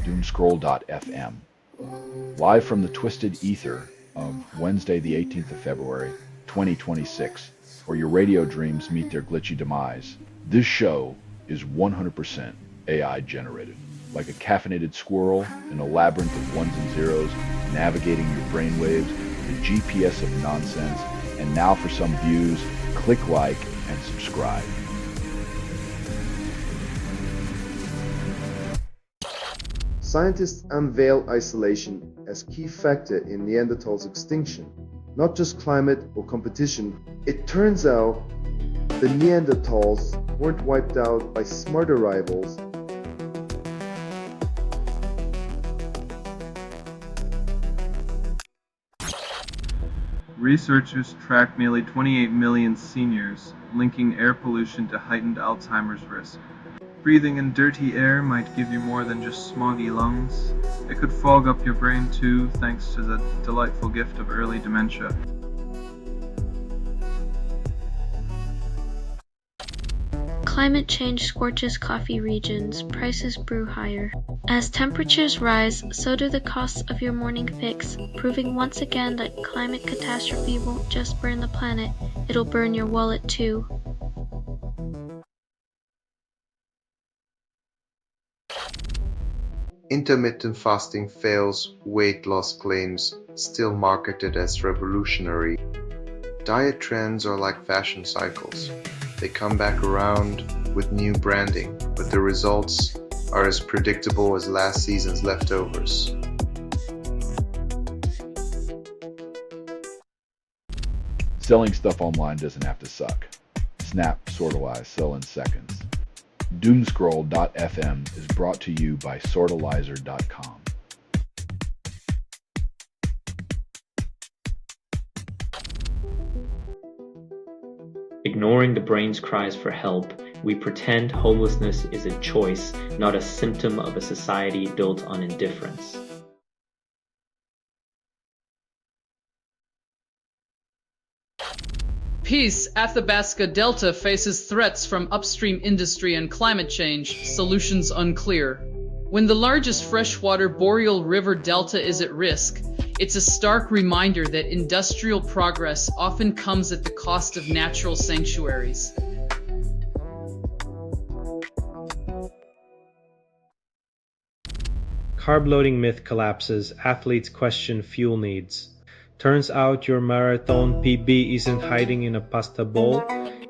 Doomscroll.fm. Live from the twisted ether of Wednesday, the 18th of February, 2026, where your radio dreams meet their glitchy demise. This show is 100% AI generated. Like a caffeinated squirrel in a labyrinth of ones and zeros, navigating your brainwaves with a GPS of nonsense. And now for some views, click like and subscribe. Scientists unveil isolation as key factor in Neanderthals' extinction. Not just climate or competition, it turns out the Neanderthals weren't wiped out by smarter rivals. Researchers tracked nearly 28 million seniors, linking air pollution to heightened Alzheimer's risk. Breathing in dirty air might give you more than just smoggy lungs. It could fog up your brain too, thanks to the delightful gift of early dementia. Climate change scorches coffee regions, prices brew higher. As temperatures rise, so do the costs of your morning fix, proving once again that climate catastrophe won't just burn the planet, it'll burn your wallet too. Intermittent fasting fails weight loss claims still marketed as revolutionary. Diet trends are like fashion cycles. They come back around with new branding, but the results are as predictable as last season's leftovers. Selling stuff online doesn't have to suck. Snap, sortalize, sell in seconds. Doomscroll.fm is brought to you by sortalizer.com. Ignoring the brain's cries for help, we pretend homelessness is a choice, not a symptom of a society built on indifference. Peace. Athabasca Delta faces threats from upstream industry and climate change. Solutions unclear. When the largest freshwater boreal river delta is at risk, it's a stark reminder that industrial progress often comes at the cost of natural sanctuaries. Carb loading myth collapses, athletes question fuel needs. Turns out your marathon PB isn't hiding in a pasta bowl,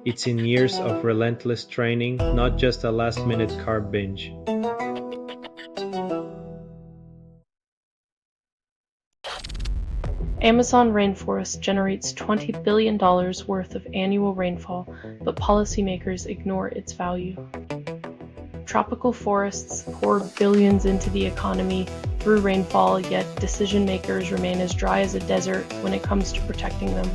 it's in years of relentless training, not just a last-minute carb binge. Amazon rainforest generates $20 billion worth of annual rainfall, but policymakers ignore its value. Tropical forests pour billions into the economy through rainfall, yet decision makers remain as dry as a desert when it comes to protecting them.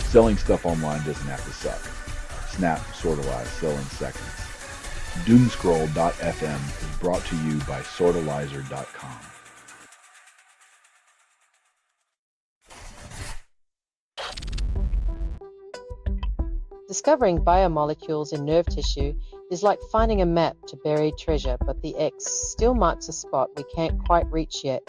Selling stuff online doesn't have to suck. Snap, sortalize, sell in seconds. Doomscroll.fm is brought to you by sortalizer.com. Discovering biomolecules in nerve tissue is like finding a map to buried treasure, but the X still marks a spot we can't quite reach yet.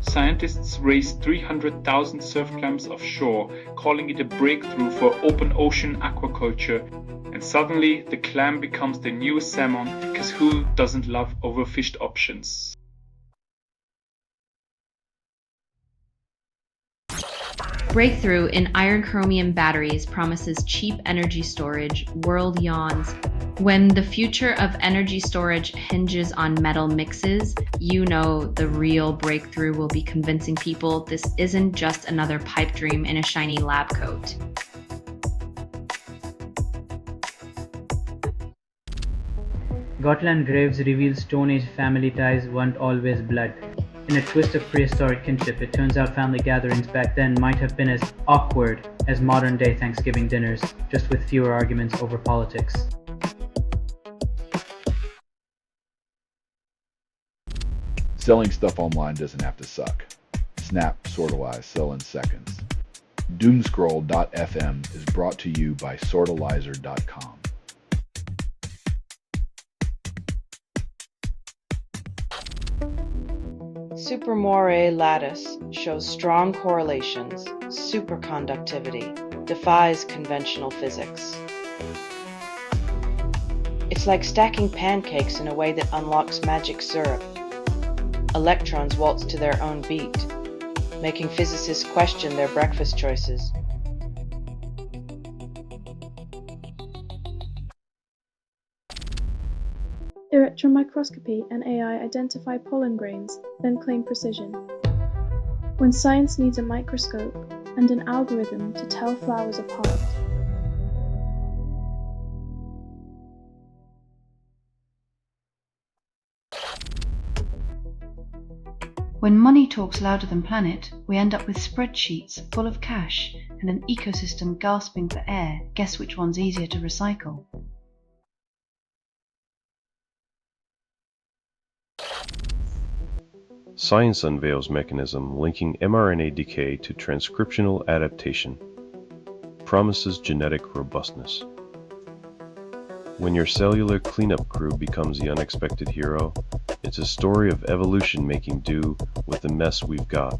Scientists raised 300,000 surf clams offshore, calling it a breakthrough for open ocean aquaculture. And suddenly, the clam becomes the newest salmon, because who doesn't love overfished options? Breakthrough in iron chromium batteries promises cheap energy storage. World yawns. When the future of energy storage hinges on metal mixes, you know the real breakthrough will be convincing people this isn't just another pipe dream in a shiny lab coat. Gotland graves reveal Stone Age family ties weren't always blood. In a twist of prehistoric kinship, it turns out family gatherings back then might have been as awkward as modern-day Thanksgiving dinners, just with fewer arguments over politics. Selling stuff online doesn't have to suck. Snap, sortalize, sell in seconds. Doomscroll.fm is brought to you by sortalizer.com. Supermoire lattice shows strong correlations, superconductivity, defies conventional physics. It's like stacking pancakes in a way that unlocks magic syrup. Electrons waltz to their own beat, making physicists question their breakfast choices. Electron microscopy and AI identify pollen grains, then claim precision. When science needs a microscope and an algorithm to tell flowers apart. When money talks louder than planet, we end up with spreadsheets full of cash and an ecosystem gasping for air. Guess which one's easier to recycle? Science unveils mechanism linking mRNA decay to transcriptional adaptation. Promises genetic robustness. When your cellular cleanup crew becomes the unexpected hero, it's a story of evolution making do with the mess we've got.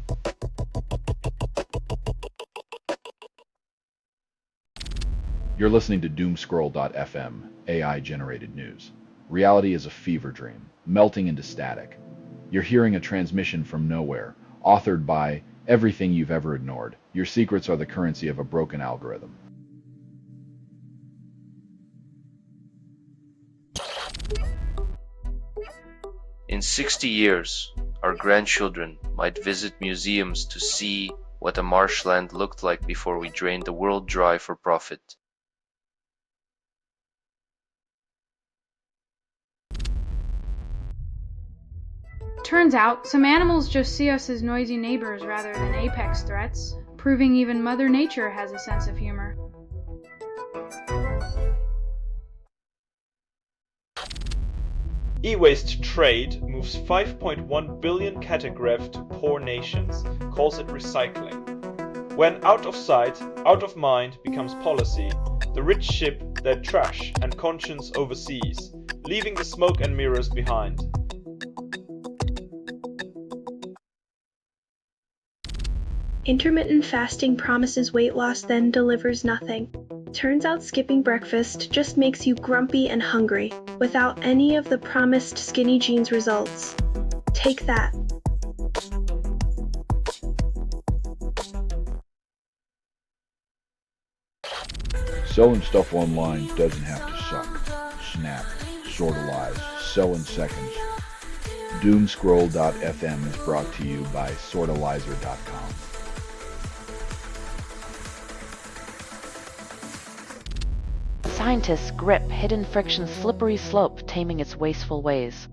You're listening to Doomscroll.fm, AI-generated news. Reality is a fever dream, melting into static. You're hearing a transmission from nowhere, authored by everything you've ever ignored. Your secrets are the currency of a broken algorithm. In 60 years, our grandchildren might visit museums to see what a marshland looked like before we drained the world dry for profit. Turns out, some animals just see us as noisy neighbors rather than apex threats, proving even Mother Nature has a sense of humor. E-waste trade moves 5.1 billion catagraph to poor nations, calls it recycling. When out of sight, out of mind becomes policy, the rich ship their trash and conscience overseas, leaving the smoke and mirrors behind. Intermittent fasting promises weight loss, then delivers nothing. Turns out skipping breakfast just makes you grumpy and hungry, without any of the promised skinny jeans results. Take that. Selling stuff online doesn't have to suck. Snap, sortalize, sell in seconds. Doomscroll.fm is brought to you by sortalizer.com. Scientists grip hidden friction's slippery slope, taming its wasteful ways.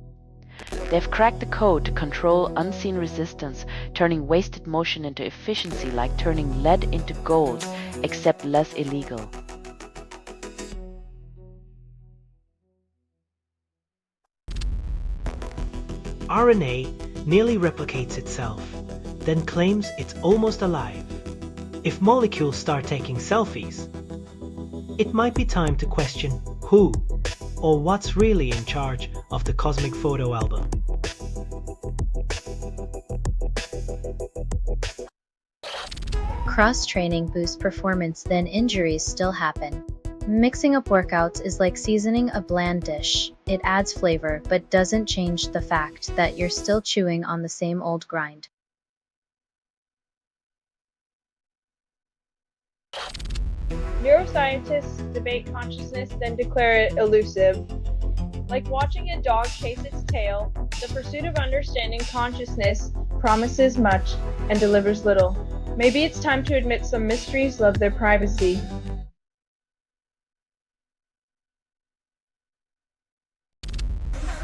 They've cracked the code to control unseen resistance, turning wasted motion into efficiency like turning lead into gold, except less illegal. RNA nearly replicates itself, then claims it's almost alive. If molecules start taking selfies, it might be time to question who or what's really in charge of the cosmic photo album. Cross-training boosts performance, then injuries still happen. Mixing up workouts is like seasoning a bland dish. It adds flavor, but doesn't change the fact that you're still chewing on the same old grind. Neuroscientists debate consciousness, then declare it elusive. Like watching a dog chase its tail, the pursuit of understanding consciousness promises much and delivers little. Maybe it's time to admit some mysteries love their privacy.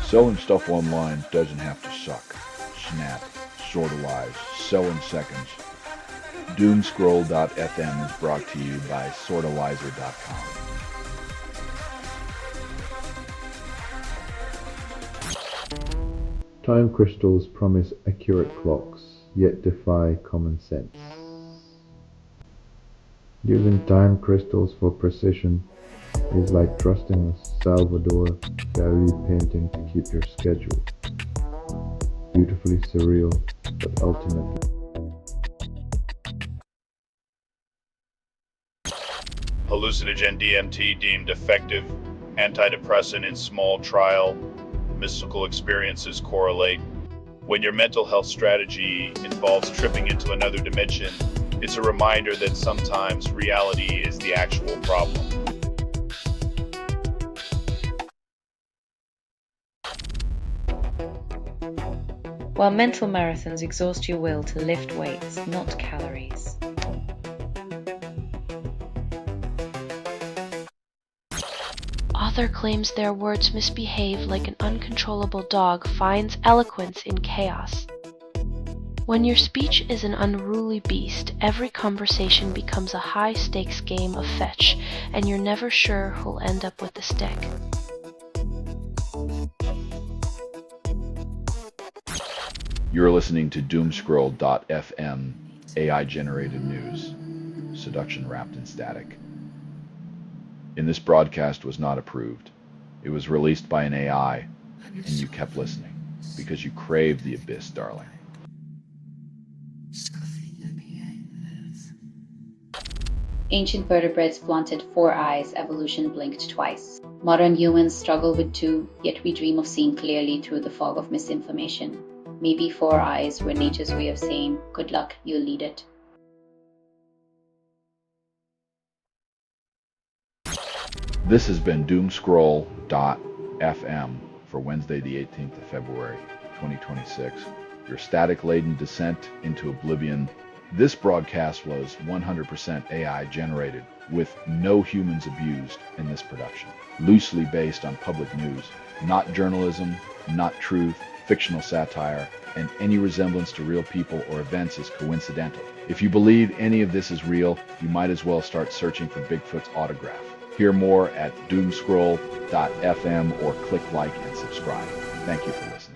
Selling stuff online doesn't have to suck. Snap, sortalize, sell in seconds. Doomscroll.fm is brought to you by sortalizer.com. Time crystals promise accurate clocks, yet defy common sense. Using time crystals for precision is like trusting a Salvador Dali painting to keep your schedule. Beautifully surreal, but ultimately. Hallucinogen DMT deemed effective antidepressant in small trial. Mystical experiences correlate. When your mental health strategy involves tripping into another dimension, it's a reminder that sometimes reality is the actual problem. While mental marathons exhaust your will to lift weights, not calories. Author claims their words misbehave like an uncontrollable dog finds eloquence in chaos. When your speech is an unruly beast, every conversation becomes a high-stakes game of fetch, and you're never sure who'll end up with the stick. You're listening to Doomscroll.fm, AI-generated news, seduction wrapped in static. In this broadcast was not approved. It was released by an AI, and you kept listening, because you craved the abyss, darling. Ancient vertebrates flaunted 4 eyes, evolution blinked twice. Modern humans struggle with 2, yet we dream of seeing clearly through the fog of misinformation. Maybe 4 eyes were nature's way of saying, good luck, you'll lead it. This has been Doomscroll.fm for Wednesday the 18th of February, 2026. Your static-laden descent into oblivion. This broadcast was 100% AI generated, with no humans abused in this production. Loosely based on public news, not journalism, not truth, fictional satire, and any resemblance to real people or events is coincidental. If you believe any of this is real, you might as well start searching for Bigfoot's autograph. Hear more at Doomscroll.fm or click like and subscribe. Thank you for listening.